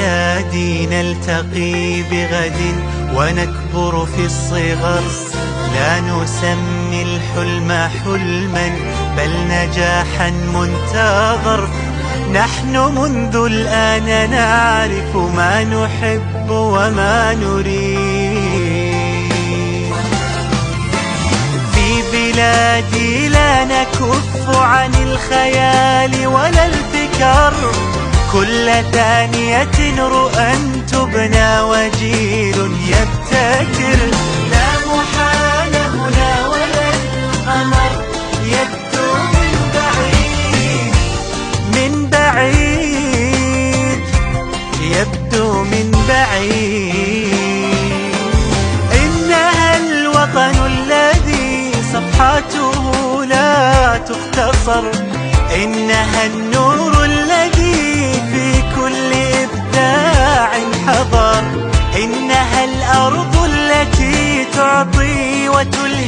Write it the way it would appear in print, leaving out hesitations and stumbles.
بلادي نلتقي بغد ونكبر في الصغر، لا نسمي الحلم حلما بل نجاحا منتظر. نحن منذ الآن نعرف ما نحب وما نريد. في بلادي لا نكف عن الخيال ولا الفكر، كل ثانية رؤى تبنى وجيل يبتكر. لا محال هنا ولا القمر يبدو من بعيد، من بعيد يبدو من بعيد. إنها الوطن الذي صفحاته لا تختصر، إنها النور الذي في كل إبداع حضر، إنها الأرض التي تعطي وتلهم